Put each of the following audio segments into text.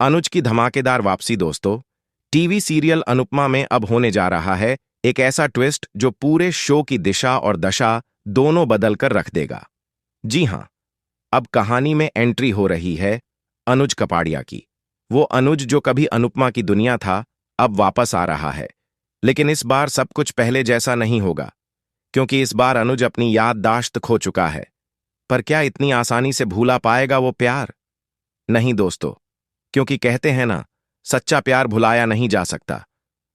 अनुज की धमाकेदार वापसी दोस्तों। टीवी सीरियल अनुपमा में अब होने जा रहा है एक ऐसा ट्विस्ट जो पूरे शो की दिशा और दशा दोनों बदल कर रख देगा। जी हां, अब कहानी में एंट्री हो रही है अनुज कपाड़िया की। वो अनुज जो कभी अनुपमा की दुनिया था, अब वापस आ रहा है। लेकिन इस बार सब कुछ पहले जैसा नहीं होगा, क्योंकि इस बार अनुज अपनी याददाश्त खो चुका है। पर क्या इतनी आसानी से भूला पाएगा वो प्यार? नहीं दोस्तों, क्योंकि कहते हैं ना, सच्चा प्यार भुलाया नहीं जा सकता।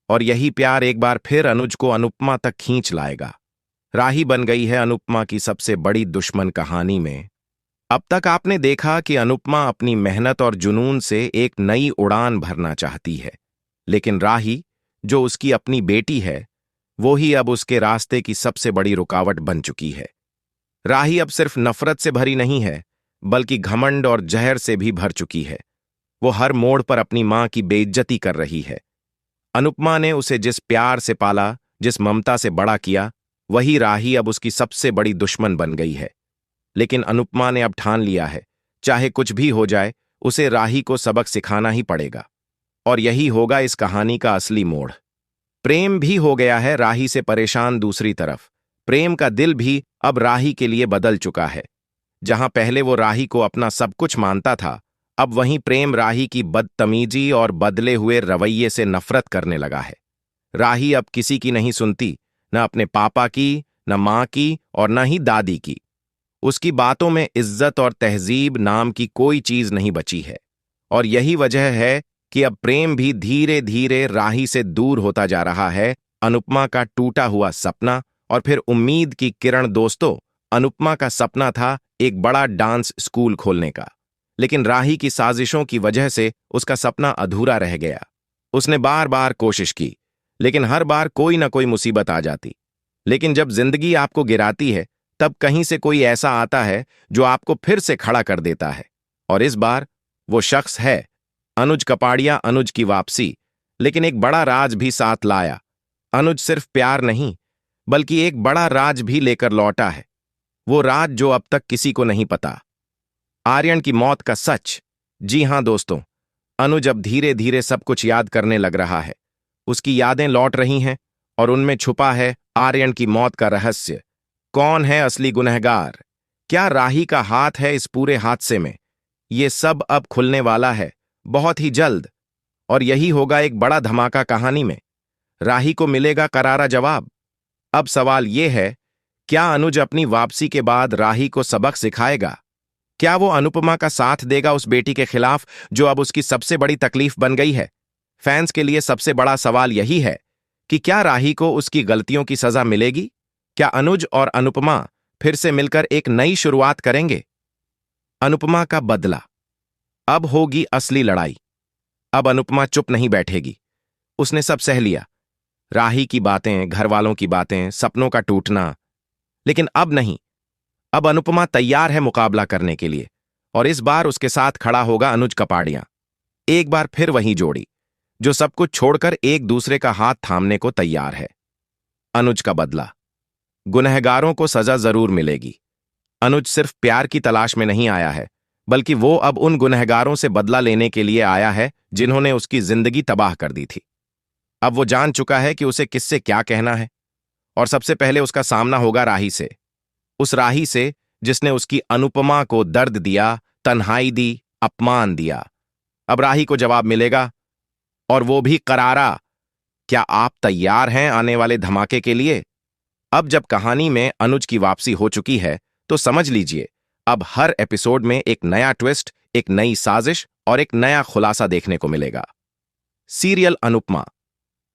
और यही प्यार एक बार फिर अनुज को अनुपमा तक खींच लाएगा। राही बन गई है अनुपमा की सबसे बड़ी दुश्मन कहानी में। अब तक आपने देखा कि अनुपमा अपनी मेहनत और जुनून से एक नई उड़ान भरना चाहती है, लेकिन राही, जो उसकी अपनी बेटी है, वो ही अब उसके रास्ते की सबसे बड़ी रुकावट बन चुकी है। राही अब सिर्फ नफरत से भरी नहीं है, बल्कि घमंड और जहर से भी भर चुकी है। वो हर मोड़ पर अपनी मां की बेइज्जती कर रही है। अनुपमा ने उसे जिस प्यार से पाला, जिस ममता से बड़ा किया, वही राही अब उसकी सबसे बड़ी दुश्मन बन गई है। लेकिन अनुपमा ने अब ठान लिया है, चाहे कुछ भी हो जाए, उसे राही को सबक सिखाना ही पड़ेगा। और यही होगा इस कहानी का असली मोड़। प्रेम भी हो गया है राही से परेशान दूसरी तरफ। प्रेम का दिल भी अब राही के लिए बदल चुका है। जहां पहले वो राही को अपना सब कुछ मानता था, अब वहीं प्रेम राही की बदतमीजी और बदले हुए रवैये से नफरत करने लगा है। राही अब किसी की नहीं सुनती, न अपने पापा की, न मां की और न ही दादी की। उसकी बातों में इज्जत और तहजीब नाम की कोई चीज नहीं बची है। और यही वजह है कि अब प्रेम भी धीरे धीरे राही से दूर होता जा रहा है। अनुपमा का टूटा हुआ सपना और फिर उम्मीद की किरण दोस्तों, अनुपमा का सपना था एक बड़ा डांस स्कूल खोलने का। लेकिन राही की साजिशों की वजह से उसका सपना अधूरा रह गया। उसने बार बार कोशिश की, लेकिन हर बार कोई ना कोई मुसीबत आ जाती। लेकिन जब जिंदगी आपको गिराती है, तब कहीं से कोई ऐसा आता है जो आपको फिर से खड़ा कर देता है। और इस बार वो शख्स है अनुज कपाड़िया। अनुज की वापसी लेकिन एक बड़ा राज भी साथ लाया। अनुज सिर्फ प्यार नहीं, बल्कि एक बड़ा राज भी लेकर लौटा है। वो राज जो अब तक किसी को नहीं पता, आर्यन की मौत का सच। जी हां दोस्तों, अनुज अब धीरे धीरे सब कुछ याद करने लग रहा है। उसकी यादें लौट रही हैं और उनमें छुपा है आर्यन की मौत का रहस्य। कौन है असली गुनहगार? क्या राही का हाथ है इस पूरे हादसे में? ये सब अब खुलने वाला है बहुत ही जल्द। और यही होगा एक बड़ा धमाका कहानी में। राही को मिलेगा करारा जवाब। अब सवाल यह है, क्या अनुज अपनी वापसी के बाद राही को सबक सिखाएगा? क्या वो अनुपमा का साथ देगा उस बेटी के खिलाफ जो अब उसकी सबसे बड़ी तकलीफ बन गई है? फैंस के लिए सबसे बड़ा सवाल यही है कि क्या राही को उसकी गलतियों की सजा मिलेगी? क्या अनुज और अनुपमा फिर से मिलकर एक नई शुरुआत करेंगे? अनुपमा का बदला। अब होगी असली लड़ाई। अब अनुपमा चुप नहीं बैठेगी। उसने सब सह लिया, राही की बातें, घर वालों की बातें, सपनों का टूटना। लेकिन अब नहीं। अब अनुपमा तैयार है मुकाबला करने के लिए। और इस बार उसके साथ खड़ा होगा अनुज कपाड़िया। एक बार फिर वही जोड़ी जो सब कुछ छोड़कर एक दूसरे का हाथ थामने को तैयार है। अनुज का बदला। गुनहगारों को सजा जरूर मिलेगी। अनुज सिर्फ प्यार की तलाश में नहीं आया है, बल्कि वो अब उन गुनहगारों से बदला लेने के लिए आया है जिन्होंने उसकी जिंदगी तबाह कर दी थी। अब वो जान चुका है कि उसे किससे क्या कहना है। और सबसे पहले उसका सामना होगा राही से। उस राही से जिसने उसकी अनुपमा को दर्द दिया, तन्हाई दी, अपमान दिया। अब राही को जवाब मिलेगा, और वो भी करारा। क्या आप तैयार हैं आने वाले धमाके के लिए? अब जब कहानी में अनुज की वापसी हो चुकी है, तो समझ लीजिए अब हर एपिसोड में एक नया ट्विस्ट, एक नई साजिश और एक नया खुलासा देखने को मिलेगा। सीरियल अनुपमा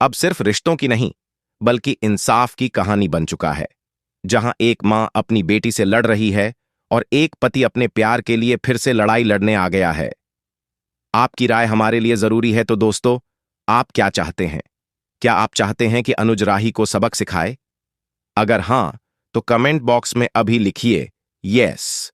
अब सिर्फ रिश्तों की नहीं, बल्कि इंसाफ की कहानी बन चुका है, जहां एक मां अपनी बेटी से लड़ रही है और एक पति अपने प्यार के लिए फिर से लड़ाई लड़ने आ गया है। आपकी राय हमारे लिए जरूरी है, तो दोस्तों, आप क्या चाहते हैं? क्या आप चाहते हैं कि अनुज राही को सबक सिखाए? अगर हां, तो कमेंट बॉक्स में अभी लिखिए यस।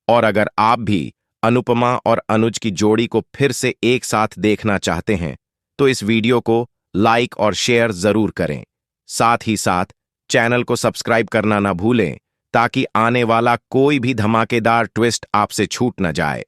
और अगर आप भी अनुपमा और अनुज की जोड़ी को फिर से एक साथ देखना चाहते हैं, तो इस वीडियो को लाइक और शेयर जरूर करें। साथ ही साथ चैनल को सब्सक्राइब करना ना भूलें, ताकि आने वाला कोई भी धमाकेदार ट्विस्ट आपसे छूट न जाए।